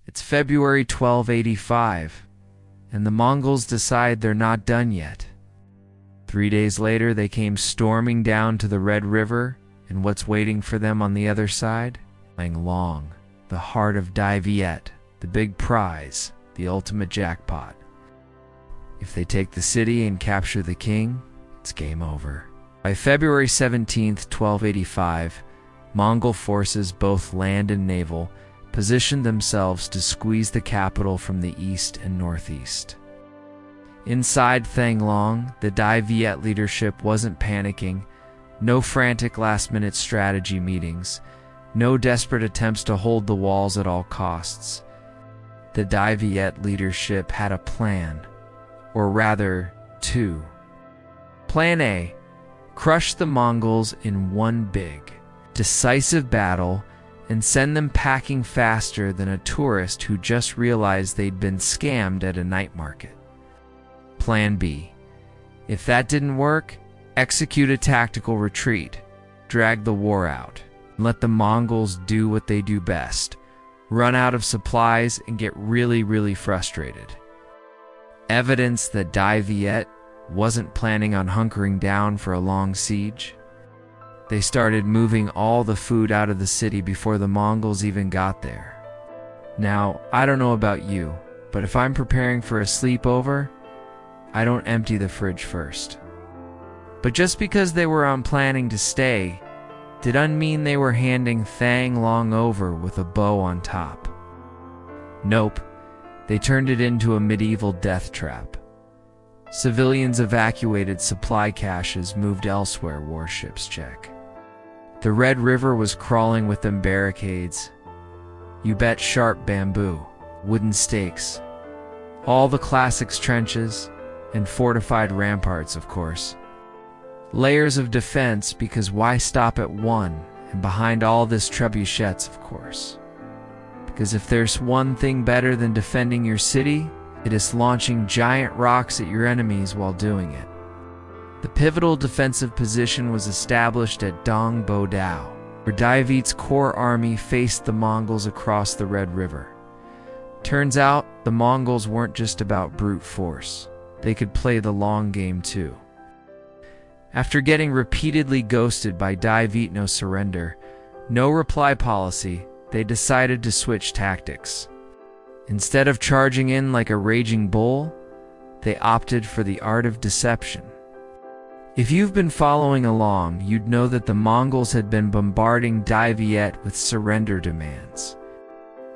It's February 1285, and the Mongols decide they're not done yet. 3 days later, they came storming down to the Red River, and what's waiting for them on the other side? Long, the heart of Dai Viet, the big prize, the ultimate jackpot. If they take the city and capture the king, it's game over. By February 17th, 1285, Mongol forces, both land and naval, positioned themselves to squeeze the capital from the east and northeast. Inside Thang-Long, the Dai Viet leadership wasn't panicking, no frantic last-minute strategy meetings, no desperate attempts to hold the walls at all costs. The Dai Viet leadership had a plan, or rather, two. Plan A: crush the Mongols in one big, decisive battle and send them packing faster than a tourist who just realized they'd been scammed at a night market. Plan B: if that didn't work, execute a tactical retreat, drag the war out, and let the Mongols do what they do best, run out of supplies and get really frustrated. Evidence that Dai Viet wasn't planning on hunkering down for a long siege. They started moving all the food out of the city before the Mongols even got there. Now, I don't know about you, but if I'm preparing for a sleepover, I don't empty the fridge first. But just because they were planning to stay, didn't mean they were handing Thang-Long over with a bow on top. Nope, they turned it into a medieval death trap. Civilians evacuated, supply caches moved elsewhere, warships check. The Red River was crawling with them barricades. You bet, sharp bamboo, wooden stakes, all the classics, trenches, and fortified ramparts, of course. Layers of defense, because why stop at one? And behind all this, trebuchets, of course. Because if there's one thing better than defending your city, it is launching giant rocks at your enemies while doing it. The pivotal defensive position was established at Dong Bo Dao, where Dai Viet's core army faced the Mongols across the Red River. Turns out, the Mongols weren't just about brute force. They could play the long game too. After getting repeatedly ghosted by Dai Viet no surrender, no reply policy, they decided to switch tactics. Instead of charging in like a raging bull, they opted for the art of deception. If you've been following along, you'd know that the Mongols had been bombarding Dai Viet with surrender demands.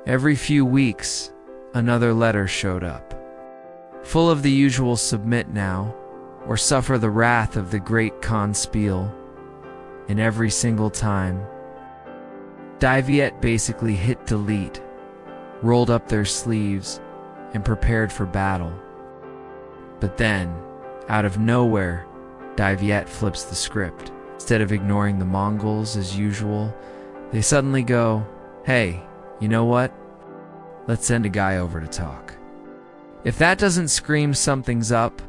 Every few weeks, another letter showed up, full of the usual submit now, or suffer the wrath of the great Khan spiel. And every single time, Dai Viet basically hit delete, rolled up their sleeves, and prepared for battle. But then, out of nowhere, Dai Viet flips the script. Instead of ignoring the Mongols as usual, they suddenly go, hey, you know what? Let's send a guy over to talk. If that doesn't scream something's up,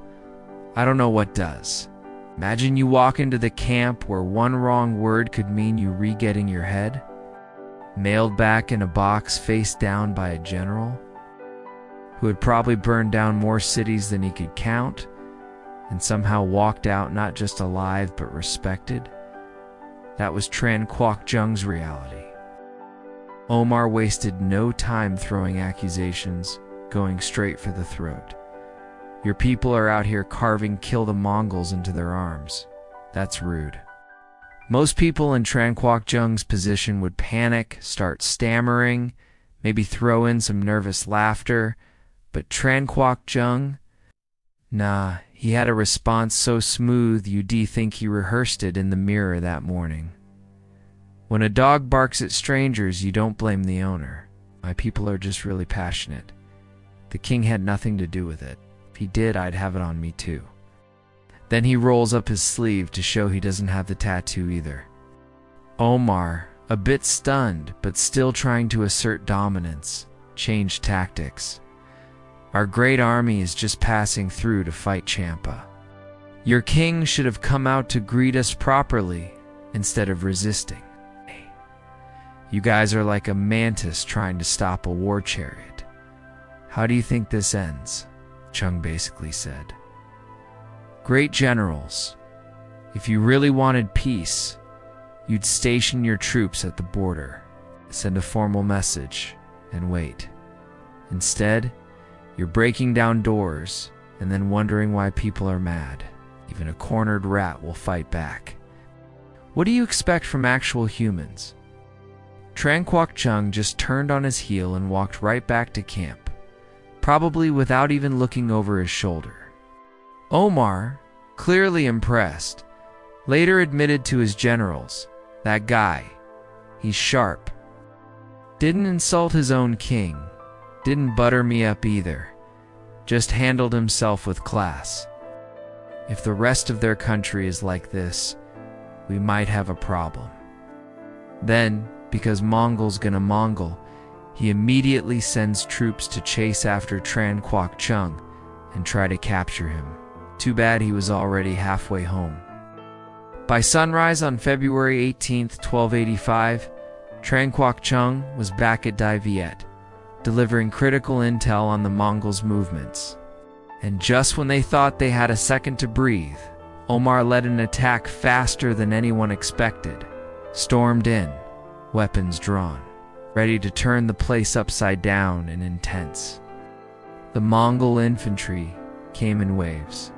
I don't know what does. Imagine you walk into the camp where one wrong word could mean you re-getting your head mailed back in a box face down by a general who had probably burned down more cities than he could count and somehow walked out not just alive but respected. That was Tran Quoc Jung's reality. Omar wasted no time throwing accusations, going straight for the throat. Your people are out here carving kill the Mongols into their arms. That's rude. Most people in Tran Quoc Jung's position would panic, start stammering, maybe throw in some nervous laughter, but Tran Quoc Jung? Nah, he had a response so smooth you'd think he rehearsed it in the mirror that morning. When a dog barks at strangers, you don't blame the owner. My people are just really passionate. The king had nothing to do with it. If he did, I'd have it on me too. Then he rolls up his sleeve to show he doesn't have the tattoo either. Omar, a bit stunned but still trying to assert dominance, changed tactics. Our great army is just passing through to fight Champa. Your king should have come out to greet us properly instead of resisting. You guys are like a mantis trying to stop a war chariot. "How do you think this ends?" Chung basically said. "Great generals, if you really wanted peace, you'd station your troops at the border, send a formal message, and wait. Instead, you're breaking down doors and then wondering why people are mad. Even a cornered rat will fight back. What do you expect from actual humans?" Tran Quoc Chung just turned on his heel and walked right back to camp, probably without even looking over his shoulder. Omar, clearly impressed, later admitted to his generals, "That guy, he's sharp. Didn't insult his own king, didn't butter me up either, just handled himself with class. If the rest of their country is like this, we might have a problem." Then, because Mongol's gonna Mongol, he immediately sends troops to chase after Tran Quoc Chung and try to capture him. Too bad he was already halfway home. By sunrise on February 18th, 1285, Tran Quoc Chung was back at Dai Viet, delivering critical intel on the Mongols' movements. And just when they thought they had a second to breathe, Omar led an attack faster than anyone expected, stormed in, weapons drawn, ready to turn the place upside down and intense. The Mongol infantry came in waves,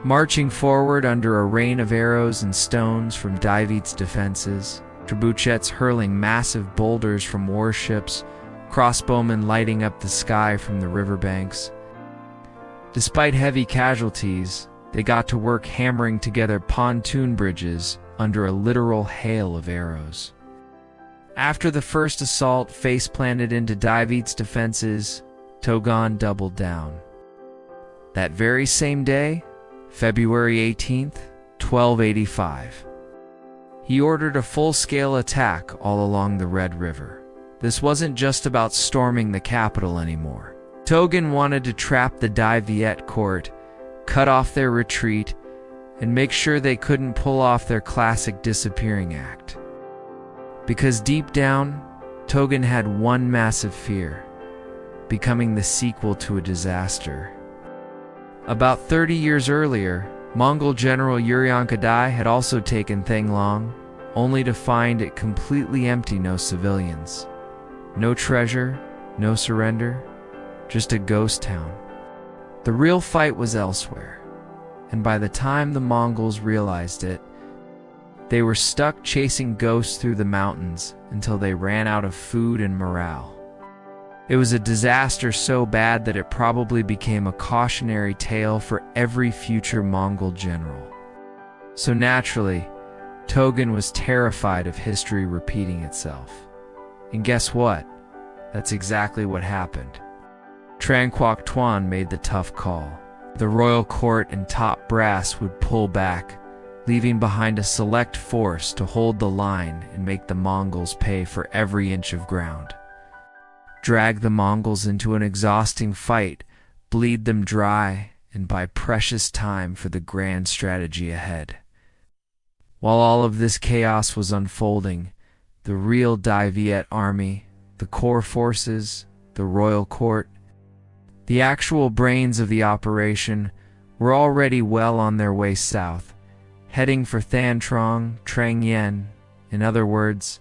marching forward under a rain of arrows and stones from Dai Viet's defenses, trebuchets hurling massive boulders from warships, crossbowmen lighting up the sky from the riverbanks. Despite heavy casualties, they got to work hammering together pontoon bridges under a literal hail of arrows. After the first assault face-planted into Dai Viet's defenses, Togon doubled down. That very same day, February 18th, 1285, he ordered a full-scale attack all along the Red River. This wasn't just about storming the capital anymore. Togon wanted to trap the Dai Viet court, cut off their retreat, and make sure they couldn't pull off their classic disappearing act. Because deep down, Togon had one massive fear: becoming the sequel to a disaster. About 30 years earlier, Mongol General Uryankadai had also taken Thanglong, only to find it completely empty, no civilians. No treasure, no surrender, just a ghost town. The real fight was elsewhere, and by the time the Mongols realized it, they were stuck chasing ghosts through the mountains until they ran out of food and morale. It was a disaster so bad that it probably became a cautionary tale for every future Mongol general. So naturally, Togon was terrified of history repeating itself. And guess what? That's exactly what happened. Tran Quoc Tuan made the tough call. The royal court and top brass would pull back, leaving behind a select force to hold the line and make the Mongols pay for every inch of ground. Drag the Mongols into an exhausting fight, bleed them dry, and buy precious time for the grand strategy ahead. While all of this chaos was unfolding, the real Dai Viet army, the core forces, the royal court, the actual brains of the operation, were already well on their way south, heading for Than Trong, Trang Yen. In other words,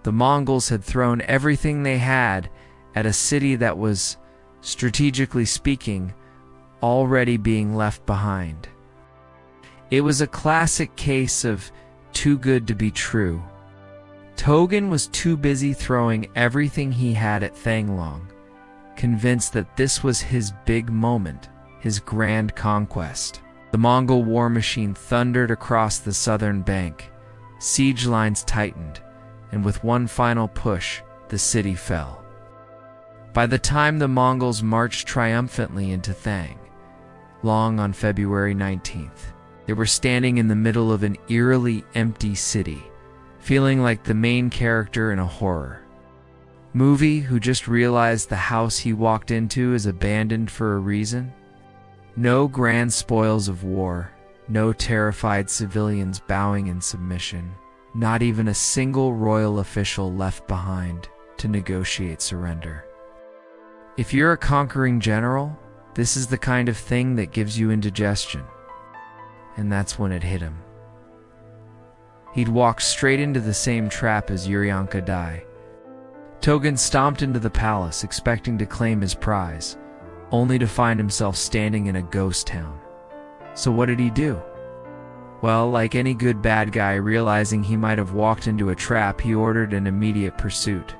the Mongols had thrown everything they had at a city that was, strategically speaking, already being left behind. It was a classic case of too good to be true. Togon was too busy throwing everything he had at Thanglong, convinced that this was his big moment, his grand conquest. The Mongol war machine thundered across the southern bank, siege lines tightened, and with one final push, the city fell. By the time the Mongols marched triumphantly into Thang, Long on February 19th, they were standing in the middle of an eerily empty city, feeling like the main character in a horror movie who just realized the house he walked into is abandoned for a reason. No grand spoils of war, no terrified civilians bowing in submission, not even a single royal official left behind to negotiate surrender. If you're a conquering general, this is the kind of thing that gives you indigestion. And that's when it hit him. He'd walked straight into the same trap as Urjanka I. Togun stomped into the palace, expecting to claim his prize, only to find himself standing in a ghost town. So what did he do? Well, like any good bad guy, realizing he might have walked into a trap, he ordered an immediate pursuit.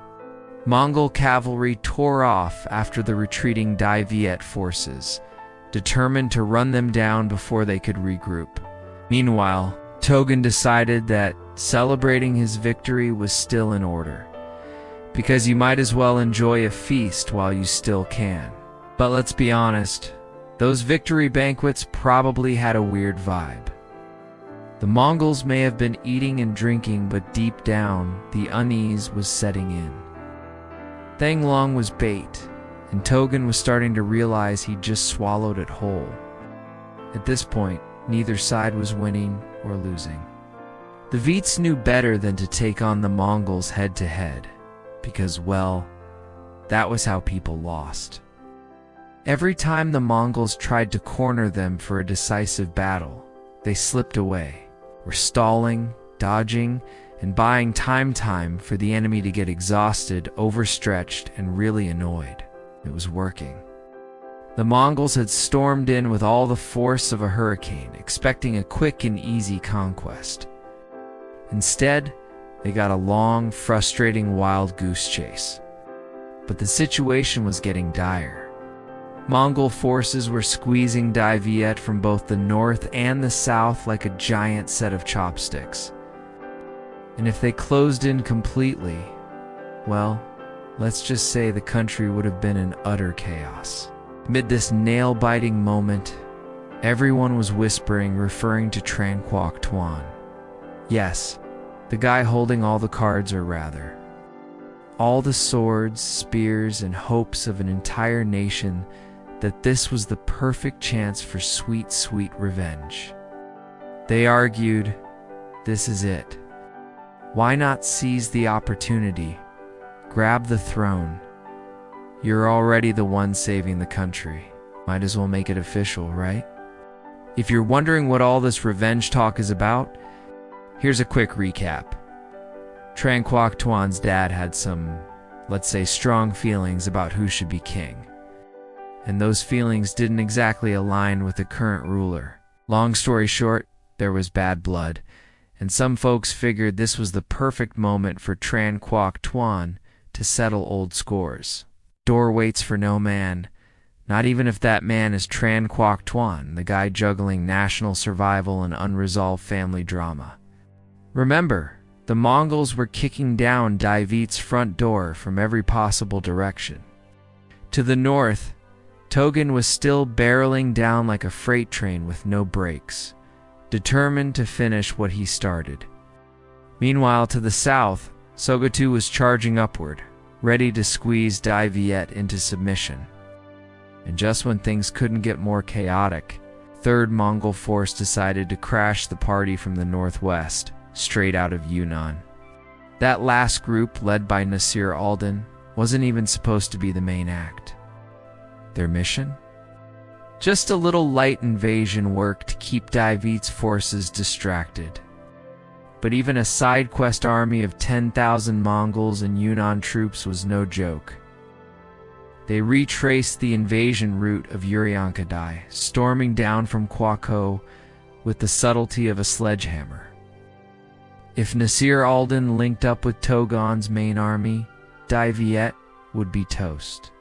Mongol cavalry tore off after the retreating Dai Viet forces, determined to run them down before they could regroup. Meanwhile, Togun decided that celebrating his victory was still in order, because you might as well enjoy a feast while you still can. But let's be honest, those victory banquets probably had a weird vibe. The Mongols may have been eating and drinking, but deep down, the unease was setting in. Thang Long was bait, and Togun was starting to realize he'd just swallowed it whole. At this point, neither side was winning or losing. The Viets knew better than to take on the Mongols head-to-head, because, well, that was how people lost. Every time the Mongols tried to corner them for a decisive battle, they slipped away, were stalling, dodging, and buying time for the enemy to get exhausted, overstretched, and really annoyed. It was working. The Mongols had stormed in with all the force of a hurricane, expecting a quick and easy conquest. Instead, they got a long, frustrating wild goose chase. But the situation was getting dire. Mongol forces were squeezing Dai Viet from both the north and the south like a giant set of chopsticks. And if they closed in completely, well, let's just say the country would have been in utter chaos. Amid this nail-biting moment, everyone was whispering, referring to Tran Quoc Tuan. Yes, the guy holding all the cards, or rather, all the swords, spears, and hopes of an entire nation, that this was the perfect chance for sweet, sweet revenge. They argued, this is it. Why not seize the opportunity, grab the throne? You're already the one saving the country. Might as well make it official, right? If you're wondering what all this revenge talk is about, here's a quick recap. Tran Quoc Tuan's dad had some, let's say, strong feelings about who should be king. And those feelings didn't exactly align with the current ruler. Long story short, there was bad blood, and some folks figured this was the perfect moment for Tran Quoc Tuan to settle old scores. Door waits for no man, not even if that man is Tran Quoc Tuan, the guy juggling national survival and unresolved family drama. Remember, the Mongols were kicking down Dai Viet's front door from every possible direction. To the north, Togun was still barreling down like a freight train with no brakes, determined to finish what he started. Meanwhile, to the south, Sogatu was charging upward, ready to squeeze Dai Viet into submission. And just when things couldn't get more chaotic, Third Mongol force decided to crash the party from the northwest, straight out of Yunnan. That last group, led by Nasir Alden, wasn't even supposed to be the main act. Their mission? Just a little light invasion work to keep Dai Viet's forces distracted. But even a side quest army of 10,000 Mongols and Yunnan troops was no joke. They retraced the invasion route of Urjanka I, storming down from Kwaku with the subtlety of a sledgehammer. If Nasir Alden linked up with Togun's main army, Dai Viet would be toast.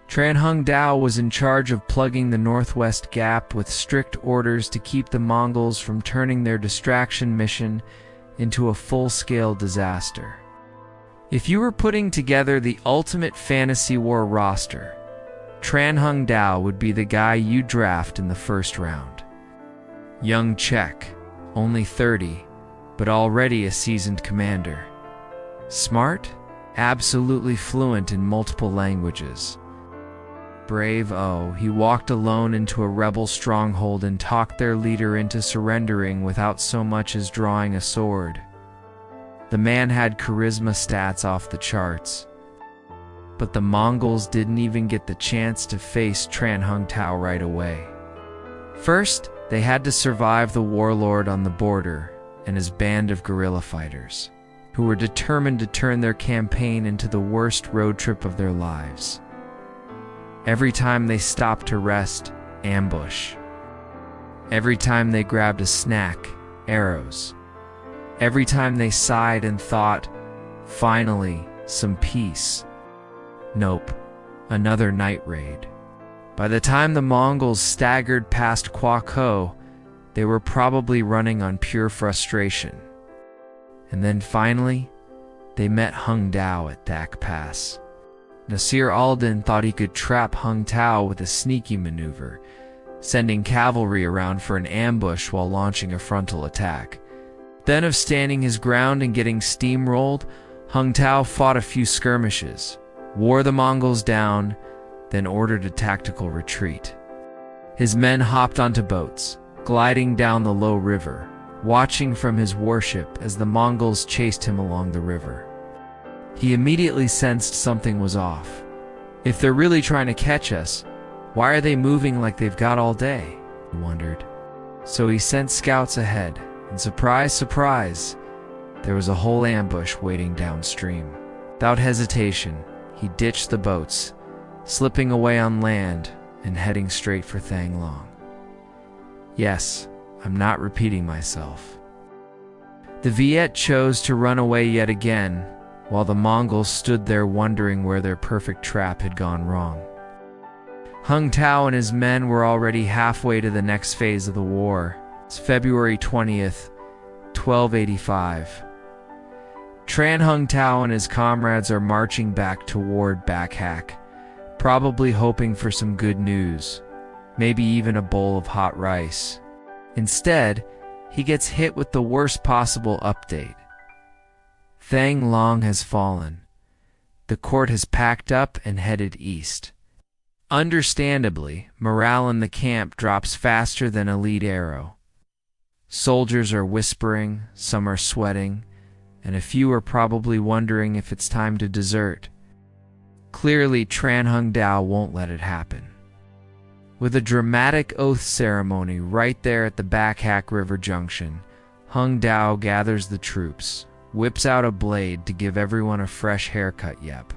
Tran Hung Dao was in charge of plugging the northwest gap with strict orders to keep the Mongols from turning their distraction mission into a full-scale disaster. If you were putting together the ultimate fantasy war roster, Tran Hung Dao would be the guy you draft in the first round. Young Czech, only 30, but already a seasoned commander. Smart, absolutely fluent in multiple languages. Brave, he walked alone into a rebel stronghold and talked their leader into surrendering without so much as drawing a sword. The man had charisma stats off the charts. But the Mongols didn't even get the chance to face Tran Hung Tao right away. First, they had to survive the warlord on the border and his band of guerrilla fighters, who were determined to turn their campaign into the worst road trip of their lives. Every time they stopped to rest, ambush. Every time they grabbed a snack, arrows. Every time they sighed and thought, finally, some peace. Nope, another night raid. By the time the Mongols staggered past Kwa Ko, they were probably running on pure frustration. And then finally, they met Hung Dao at Dak Pass. Nasir al-Din thought he could trap Hung Tao with a sneaky maneuver, sending cavalry around for an ambush while launching a frontal attack. Then of standing his ground and getting steamrolled, Hung Tao fought a few skirmishes, wore the Mongols down, then ordered a tactical retreat. His men hopped onto boats, gliding down the low river, watching from his warship as the Mongols chased him along the river. He immediately sensed something was off. If they're really trying to catch us, why are they moving like they've got all day? He wondered. So he sent scouts ahead, and surprise, surprise, there was a whole ambush waiting downstream. Without hesitation, he ditched the boats, slipping away on land and heading straight for Thang Long. Yes, I'm not repeating myself. The Viet chose to run away yet again, while the Mongols stood there wondering where their perfect trap had gone wrong. Hung Tao and his men were already halfway to the next phase of the war. It's February 20th, 1285. Tran Hung Tao and his comrades are marching back toward Bakhak, probably hoping for some good news, maybe even a bowl of hot rice. Instead, he gets hit with the worst possible update. Thang Long has fallen. The court has packed up and headed east. Understandably, morale in the camp drops faster than a lead arrow. Soldiers are whispering, some are sweating, and a few are probably wondering if it's time to desert. Clearly, Tran Hung Dao won't let it happen. With a dramatic oath ceremony right there at the Bakhak River Junction, Hung Dao gathers the troops, whips out a blade to give everyone a fresh haircut. Yep.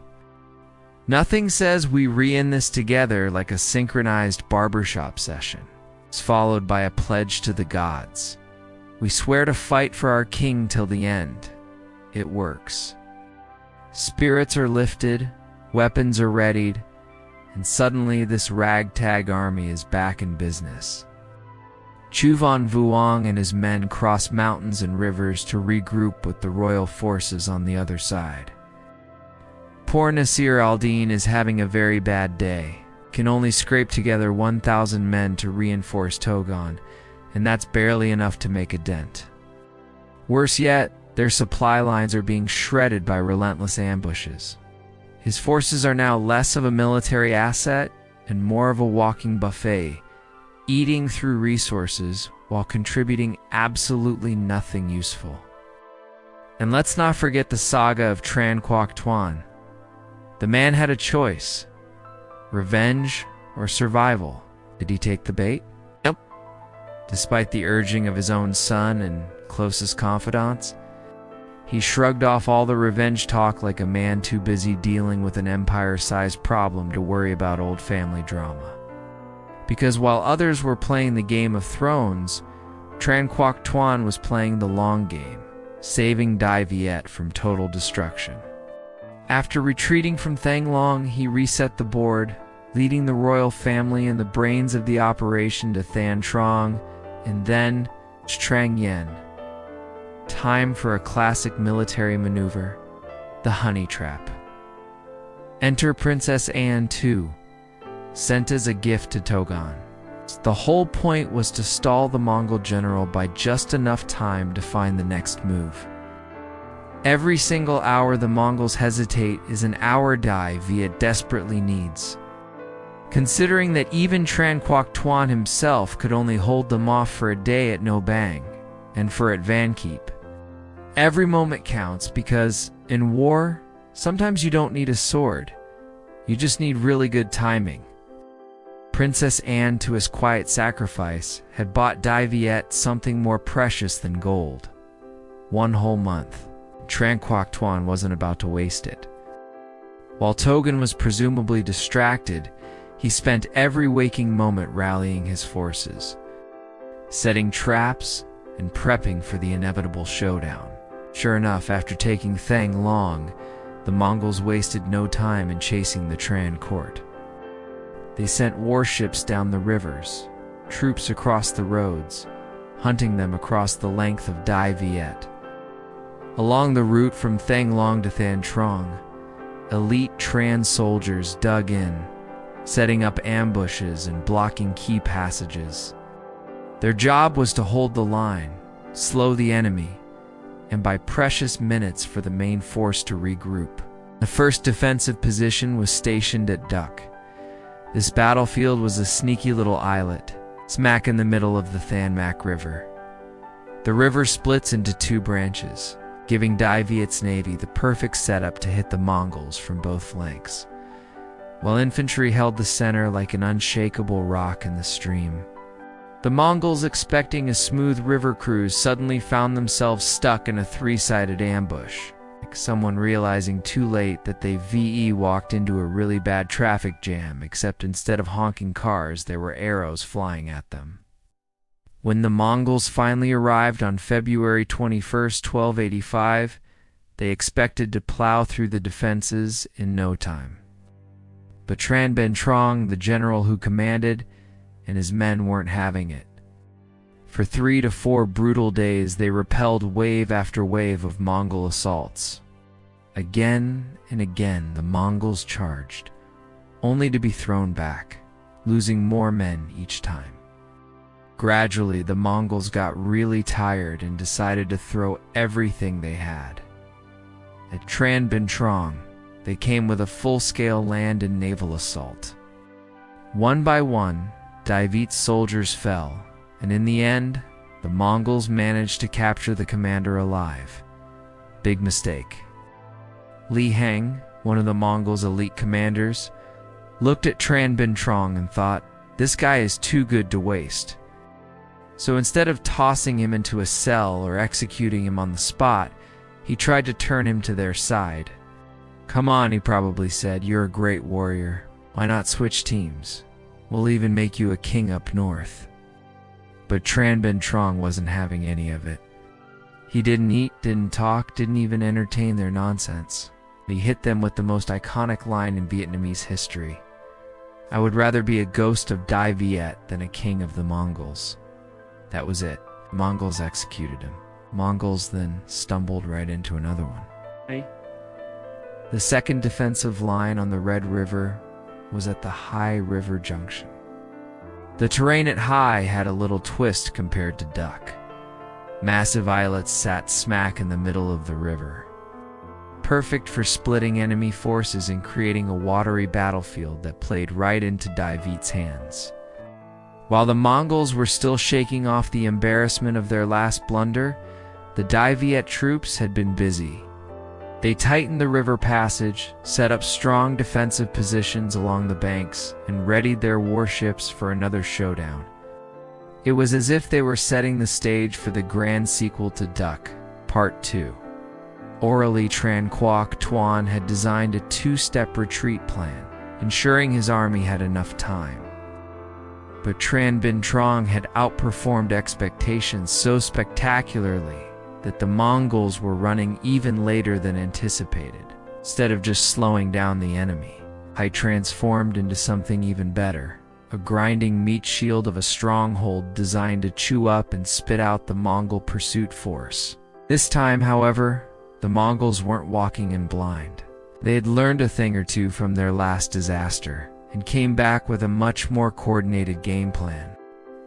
Nothing says we re-in this together like a synchronized barbershop session. It's followed by a pledge to the gods. We swear to fight for our king till the end. It works. Spirits are lifted, weapons are readied, and suddenly this ragtag army is back in business. Chuvan Vuong and his men cross mountains and rivers to regroup with the royal forces on the other side. Poor Nasir al-Din is having a very bad day, can only scrape together 1,000 men to reinforce Togon, and that's barely enough to make a dent. Worse yet, their supply lines are being shredded by relentless ambushes. His forces are now less of a military asset and more of a walking buffet, eating through resources while contributing absolutely nothing useful. And let's not forget the saga of Tran Quoc Tuan. The man had a choice: revenge or survival. Did he take the bait? Nope. Despite the urging of his own son and closest confidants, he shrugged off all the revenge talk like a man too busy dealing with an empire-sized problem to worry about old family drama. Because while others were playing the Game of Thrones, Tran Quoc Tuan was playing the long game, saving Dai Viet from total destruction. After retreating from Thang Long, he reset the board, leading the royal family and the brains of the operation to Than Trong, and then Trang Yen. Time for a classic military maneuver, the honey trap. Enter Princess Anne II, sent as a gift to Togon. The whole point was to stall the Mongol general by just enough time to find the next move. Every single hour the Mongols hesitate is an hour Dai Viet desperately needs. Considering that even Tran Quoc Tuan himself could only hold them off for a day at No Bang, and for at Vankeep. Every moment counts because, in war, sometimes you don't need a sword. You just need really good timing. Princess Anne, to his quiet sacrifice, had bought Daiviet something more precious than gold. 1 whole month. Tran Quoc Tuan wasn't about to waste it. While Togan was presumably distracted, he spent every waking moment rallying his forces, setting traps and prepping for the inevitable showdown. Sure enough, after taking Thang Long, the Mongols wasted no time in chasing the Tran court. They sent warships down the rivers, troops across the roads, hunting them across the length of Dai Viet. Along the route from Thang Long to Than Trong, elite Tran soldiers dug in, setting up ambushes and blocking key passages. Their job was to hold the line, slow the enemy, and buy precious minutes for the main force to regroup. The first defensive position was stationed at Duk. This battlefield was a sneaky little islet, smack in the middle of the Than Mac River. The river splits into 2 branches, giving Dai Viet's navy the perfect setup to hit the Mongols from both flanks, while infantry held the center like an unshakable rock in the stream. The Mongols, expecting a smooth river cruise, suddenly found themselves stuck in a 3-sided ambush, like someone realizing too late that they walked into a really bad traffic jam, except instead of honking cars, there were arrows flying at them. When the Mongols finally arrived on February 21, 1285, they expected to plow through the defenses in no time. But Tran Ben Trong, the general who commanded, and his men weren't having it. For 3 to 4 brutal days, they repelled wave after wave of Mongol assaults. Again and again, the Mongols charged, only to be thrown back, losing more men each time. Gradually, the Mongols got really tired and decided to throw everything they had. At Tran Ben Trong, they came with a full-scale land and naval assault. One by one, Dai Viet's soldiers fell, and in the end, the Mongols managed to capture the commander alive. Big mistake. Li Heng, one of the Mongols' elite commanders, looked at Tran Ben Trong and thought, "This guy is too good to waste." So instead of tossing him into a cell or executing him on the spot, he tried to turn him to their side. "Come on," he probably said, "you're a great warrior. Why not switch teams? We'll even make you a king up north." But Tran Ben Trong wasn't having any of it. He didn't eat, didn't talk, didn't even entertain their nonsense. He hit them with the most iconic line in Vietnamese history: "I would rather be a ghost of Dai Viet than a king of the Mongols." That was it. The Mongols executed him. Mongols then stumbled right into another one. Hey. The second defensive line on the Red River was at the Hai River Junction. The terrain at Hai had a little twist compared to Duk. Massive islets sat smack in the middle of the river, perfect for splitting enemy forces and creating a watery battlefield that played right into Dai Viet's hands. While the Mongols were still shaking off the embarrassment of their last blunder, the Dai Viet troops had been busy. They tightened the river passage, set up strong defensive positions along the banks, and readied their warships for another showdown. It was as if they were setting the stage for the grand sequel to Duk, Part 2. Orally, Tran Quoc Tuan had designed a 2-step retreat plan, ensuring his army had enough time. But Tran Ben Trong had outperformed expectations so spectacularly that the Mongols were running even later than anticipated. Instead of just slowing down the enemy, Hai transformed into something even better, a grinding meat shield of a stronghold designed to chew up and spit out the Mongol pursuit force. This time, however, the Mongols weren't walking in blind. They had learned a thing or two from their last disaster, and came back with a much more coordinated game plan.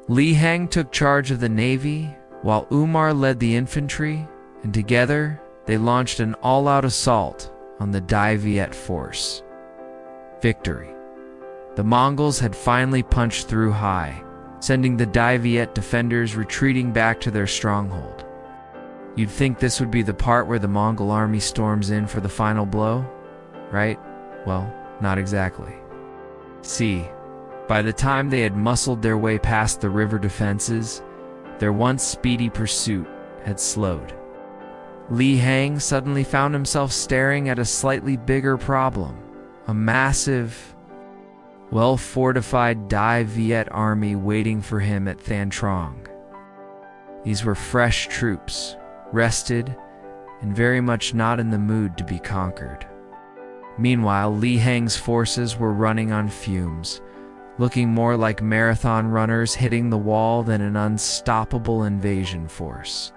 Li Heng took charge of the navy, while Umar led the infantry, and together they launched an all-out assault on the Dai Viet force. Victory. The Mongols had finally punched through Hai, sending the Dai Viet defenders retreating back to their stronghold. You'd think this would be the part where the Mongol army storms in for the final blow, right? Well, Not exactly. See, by the time they had muscled their way past the river defenses, their once speedy pursuit had slowed. Li Hang suddenly found himself staring at a slightly bigger problem, a massive, well-fortified Dai Viet army waiting for him at Than Trong. These were fresh troops, rested, and very much not in the mood to be conquered. Meanwhile, Li Hang's forces were running on fumes, looking more like marathon runners hitting the wall than an unstoppable invasion force.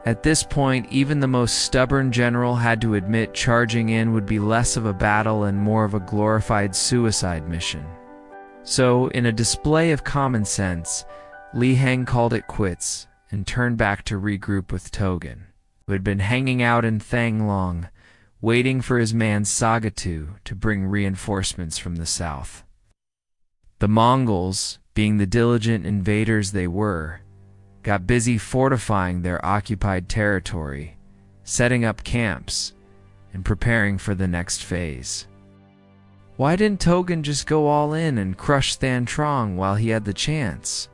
At this point, even the most stubborn general had to admit charging in would be less of a battle and more of a glorified suicide mission. So, in a display of common sense, Li Hang called it quits and turned back to regroup with Togan, who had been hanging out in Thang Long, waiting for his man Sagatu to bring reinforcements from the south. The Mongols, being the diligent invaders they were, got busy fortifying their occupied territory, setting up camps, and preparing for the next phase. Why didn't Togan just go all in and crush Than Trong while he had the chance?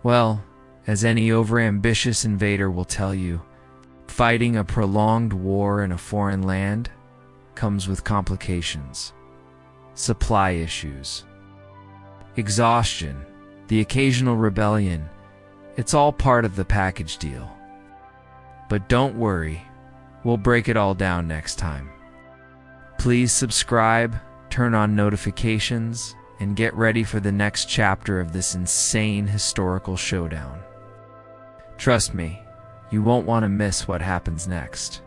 Well, as any overambitious invader will tell you, fighting a prolonged war in a foreign land comes with complications, supply issues, exhaustion, the occasional rebellion. It's all part of the package deal. But don't worry, we'll break it all down next time. Please subscribe, turn on notifications, and get ready for the next chapter of this insane historical showdown. Trust me, you won't want to miss what happens next.